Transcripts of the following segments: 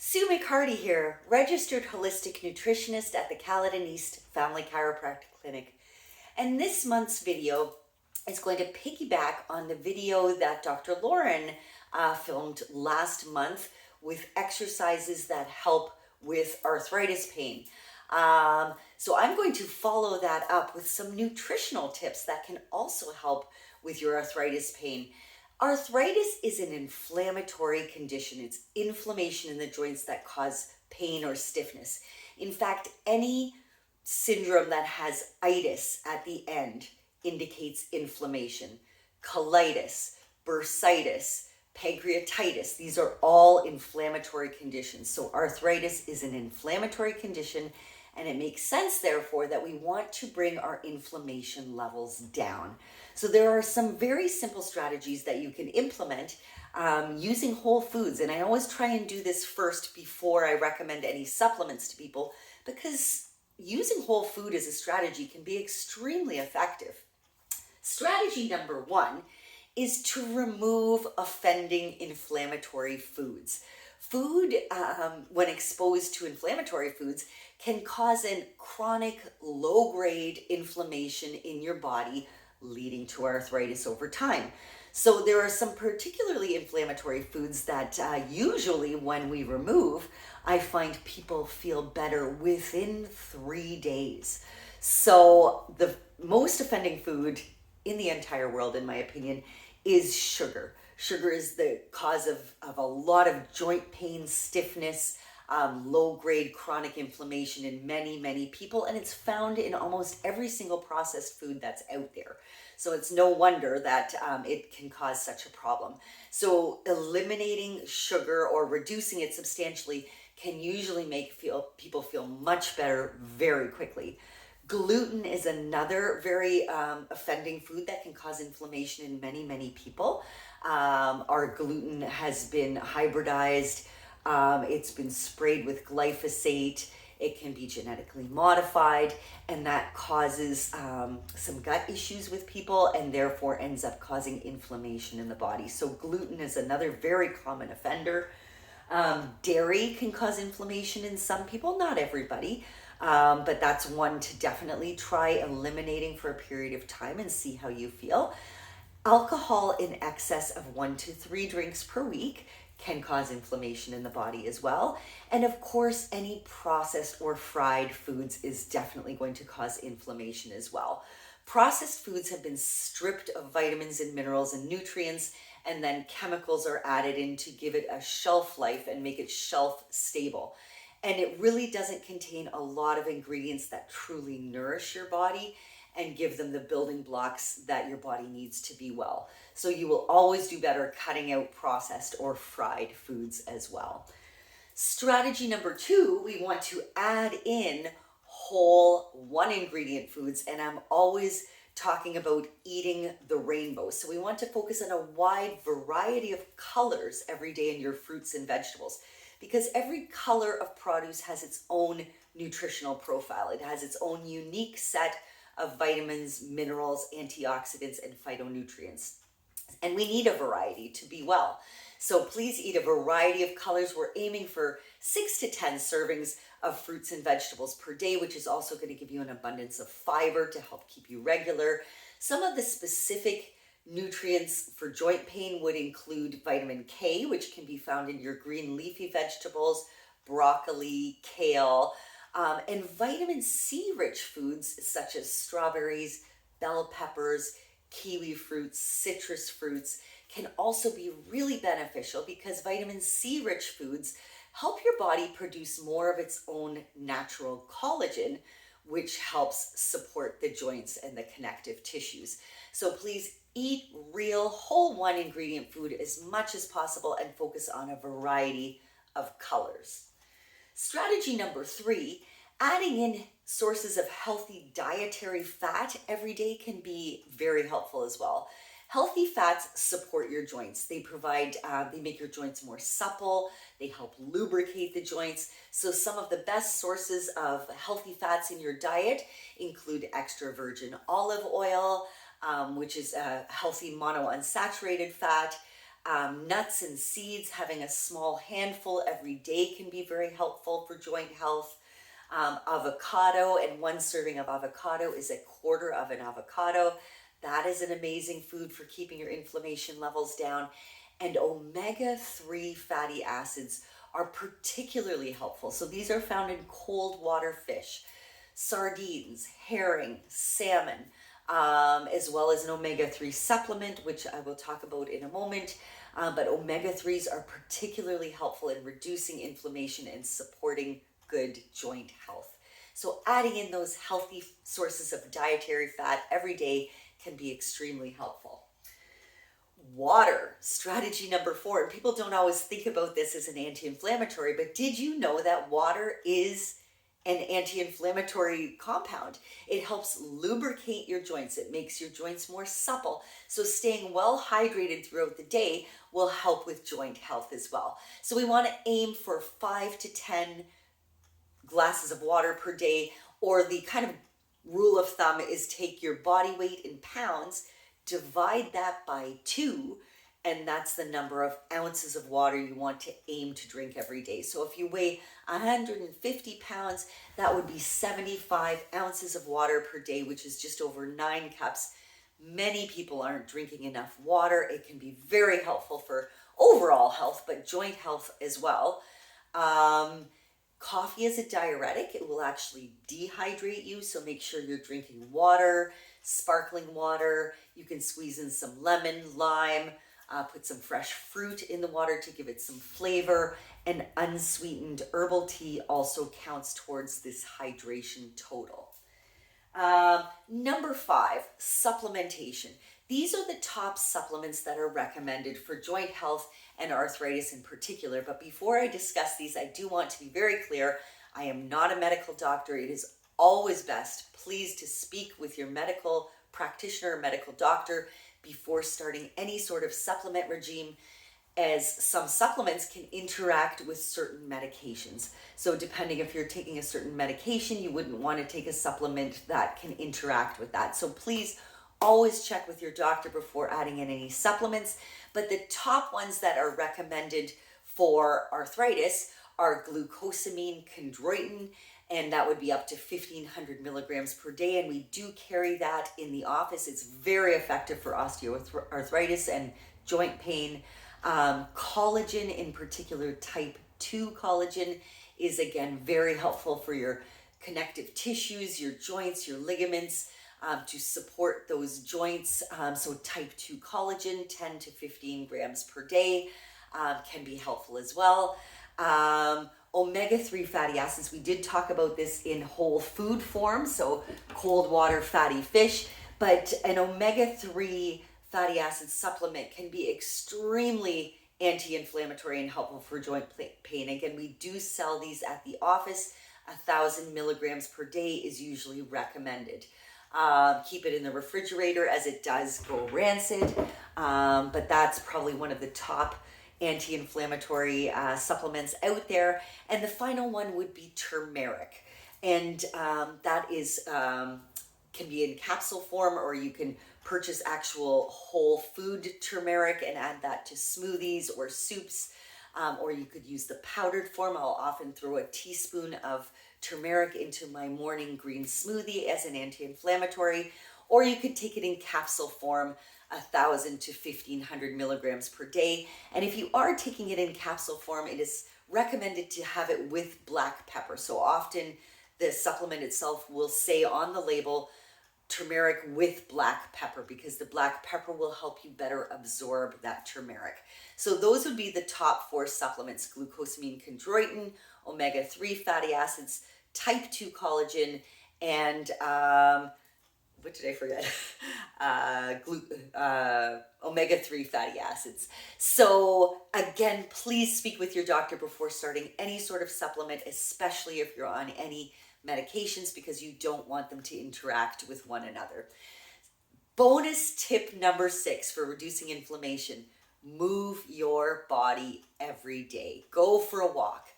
Sue McCarty here, registered holistic nutritionist at the Caledon East Family Chiropractic Clinic. And this month's video is going to piggyback on the video that Dr. Lauren filmed last month with exercises that help with arthritis pain. So I'm going to follow that up with some nutritional tips that can also help with your arthritis pain. Arthritis is an inflammatory condition. It's inflammation in the joints that cause pain or stiffness. In fact, any syndrome that has itis at the end indicates inflammation. Colitis, bursitis, pancreatitis, these are all inflammatory conditions. So arthritis is an inflammatory condition, and it makes sense, therefore, that we want to bring our inflammation levels down. So there are some very simple strategies that you can implement using whole foods. And I always try and do this first before I recommend any supplements to people, because using whole food as a strategy can be extremely effective. Strategy number one is to remove offending inflammatory foods. Food, when exposed to inflammatory foods, can cause a chronic low-grade inflammation in your body, leading to arthritis over time. So there are some particularly inflammatory foods that usually when we remove, I find people feel better within 3 days. So the most offending food in the entire world, in my opinion, is sugar. Sugar is the cause of a lot of joint pain, stiffness, low-grade chronic inflammation in many people, and it's found in almost every single processed food that's out there. So it's no wonder that it can cause such a problem. So eliminating sugar or reducing it substantially can usually make people feel much better very quickly. Gluten is another very offending food that can cause inflammation in many people. Our gluten has been hybridized. It's been sprayed with glyphosate. It can be genetically modified, and that causes some gut issues with people, and therefore ends up causing inflammation in the body. So gluten is another very common offender. Dairy can cause inflammation in some people, not everybody, but that's one to definitely try eliminating for a period of time and see how you feel. Alcohol in excess of 1 to 3 drinks per week can cause inflammation in the body as well. And of course, any processed or fried foods is definitely going to cause inflammation as well. Processed foods have been stripped of vitamins and minerals and nutrients, and then chemicals are added in to give it a shelf life and make it shelf stable. And it really doesn't contain a lot of ingredients that truly nourish your body and give them the building blocks that your body needs to be well. So you will always do better cutting out processed or fried foods as well. Strategy number 2, we want to add in whole 1-ingredient foods, and I'm always talking about eating the rainbow. So we want to focus on a wide variety of colors every day in your fruits and vegetables, because every color of produce has its own nutritional profile. It has its own unique set of vitamins, minerals, antioxidants, and phytonutrients. And we need a variety to be well. So please eat a variety of colors. We're aiming for 6 to 10 servings of fruits and vegetables per day, which is also going to give you an abundance of fiber to help keep you regular. Some of the specific nutrients for joint pain would include vitamin K, which can be found in your green leafy vegetables, broccoli, kale, and vitamin C rich foods such as strawberries, bell peppers, kiwi fruits, citrus fruits can also be really beneficial, because vitamin C rich foods help your body produce more of its own natural collagen, which helps support the joints and the connective tissues. So please eat real whole 1-ingredient food as much as possible and focus on a variety of colors. Strategy number 3, adding in sources of healthy dietary fat every day can be very helpful as well. Healthy fats support your joints. They make your joints more supple. They help lubricate the joints. So some of the best sources of healthy fats in your diet include extra virgin olive oil, which is a healthy monounsaturated fat, Nuts and seeds, having a small handful every day can be very helpful for joint health. Avocado, and one serving of avocado is a quarter of an avocado. That is an amazing food for keeping your inflammation levels down. And omega-3 fatty acids are particularly helpful. So these are found in cold water fish, sardines, herring, salmon, as well as an omega-3 supplement, which I will talk about in a moment. But omega-3s are particularly helpful in reducing inflammation and supporting good joint health. So adding in those healthy sources of dietary fat every day can be extremely helpful. Water, strategy number 4. And people don't always think about this as an anti-inflammatory, but did you know that water is an anti-inflammatory compound? It helps lubricate your joints. It makes your joints more supple. So staying well hydrated throughout the day will help with joint health as well. So we want to aim for 5 to 10 glasses of water per day, or the kind of rule of thumb is take your body weight in pounds, divide that by 2, and that's the number of ounces of water you want to aim to drink every day. So if you weigh 150 pounds, that would be 75 ounces of water per day, which is just over 9 cups. Many people aren't drinking enough water. It can be very helpful for overall health, but joint health as well. Coffee is a diuretic. It will actually dehydrate you, so make sure you're drinking water, sparkling water. You can squeeze in some lemon, lime, put some fresh fruit in the water to give it some flavor, and unsweetened herbal tea also counts towards this hydration total. Number 5, supplementation. These are the top supplements that are recommended for joint health and arthritis in particular. But before I discuss these, I do want to be very clear. I am not a medical doctor. It is always best, please, to speak with your medical practitioner or medical doctor before starting any sort of supplement regime, as some supplements can interact with certain medications. So depending if you're taking a certain medication, you wouldn't want to take a supplement that can interact with that. So please always check with your doctor before adding in any supplements. But the top ones that are recommended for arthritis are glucosamine chondroitin, and that would be up to 1,500 milligrams per day. And we do carry that in the office. It's very effective for osteoarthritis and joint pain. Collagen, in particular type 2 collagen, is again very helpful for your connective tissues, your joints, your ligaments, to support those joints. So type 2 collagen, 10 to 15 grams per day, can be helpful as well. Omega-3 fatty acids, we did talk about this in whole food form, so cold water fatty fish, but an omega-3 fatty acid supplement can be extremely anti-inflammatory and helpful for joint pain. Again, we do sell these at the office. 1,000 milligrams per day is usually recommended. Keep it in the refrigerator as it does go rancid, but that's probably one of the top anti-inflammatory supplements out there. And the final one would be turmeric, and that is can be in capsule form, or you can purchase actual whole food turmeric and add that to smoothies or soups, or you could use the powdered form. I'll often throw a teaspoon of turmeric into my morning green smoothie as an anti-inflammatory, or you could take it in capsule form, 1,000 to 1,500 milligrams per day. And if you are taking it in capsule form, it is recommended to have it with black pepper. So often the supplement itself will say on the label turmeric with black pepper, because the black pepper will help you better absorb that turmeric. So those would be the top 4 supplements: glucosamine chondroitin, omega-3 fatty acids, type 2 collagen, and what did I forget? Omega-3 fatty acids. So again, please speak with your doctor before starting any sort of supplement, especially if you're on any medications, because you don't want them to interact with one another. Bonus tip number 6 for reducing inflammation: move your body every day. Go for a walk.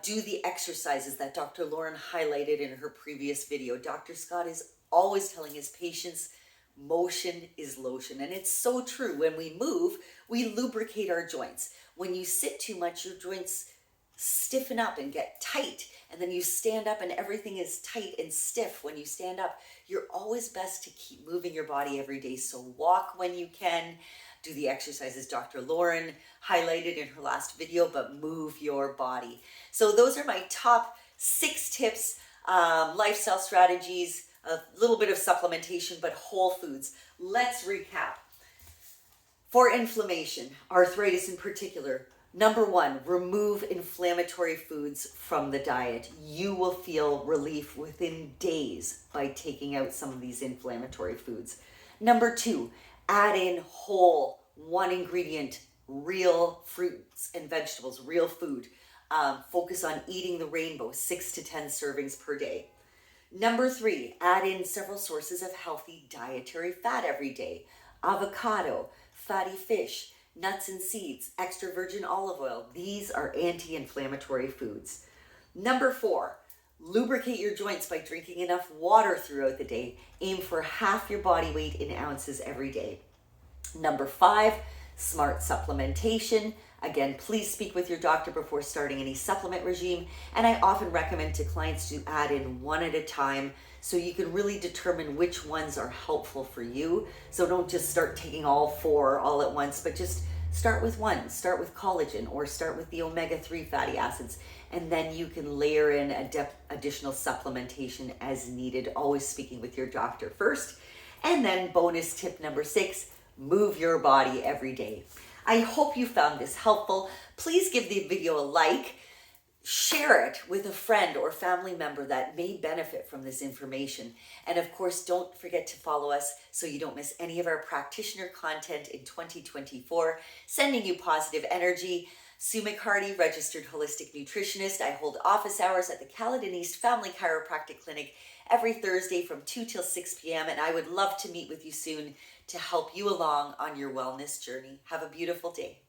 Do the exercises that Dr. Lauren highlighted in her previous video. Dr. Scott is always telling his patients, motion is lotion. And it's so true. When we move, we lubricate our joints. When you sit too much, your joints stiffen up and get tight, and then you stand up and everything is tight and stiff when you stand up. You're always best to keep moving your body every day. So walk when you can, do the exercises Dr. Lauren highlighted in her last video, but move your body. So those are my top 6 tips, lifestyle strategies, a little bit of supplementation, but whole foods. Let's recap. For inflammation, arthritis in particular, number 1, remove inflammatory foods from the diet. You will feel relief within days by taking out some of these inflammatory foods. Number 2, add in whole, 1 ingredient, real fruits and vegetables, real food. Focus on eating the rainbow, 6 to 10 servings per day. Number 3, add in several sources of healthy dietary fat every day. Avocado, fatty fish, nuts and seeds, extra virgin olive oil. These are anti-inflammatory foods. Number 4, lubricate your joints by drinking enough water throughout the day. Aim for half your body weight in ounces every day. Number 5, smart supplementation. Again, please speak with your doctor before starting any supplement regime. And I often recommend to clients to add in 1 at a time so you can really determine which ones are helpful for you. So don't just start taking all 4 all at once, but just start with 1. Start with collagen or start with the omega-3 fatty acids. And then you can layer in additional supplementation as needed, always speaking with your doctor first. And then bonus tip number 6, move your body every day. I hope you found this helpful. Please give the video a like, share it with a friend or family member that may benefit from this information. And of course, don't forget to follow us so you don't miss any of our practitioner content in 2024. Sending you positive energy. Sue McCarty, registered holistic nutritionist. I hold office hours at the Caledon East Family Chiropractic Clinic every Thursday from 2 till 6 p.m. And I would love to meet with you soon to help you along on your wellness journey. Have a beautiful day.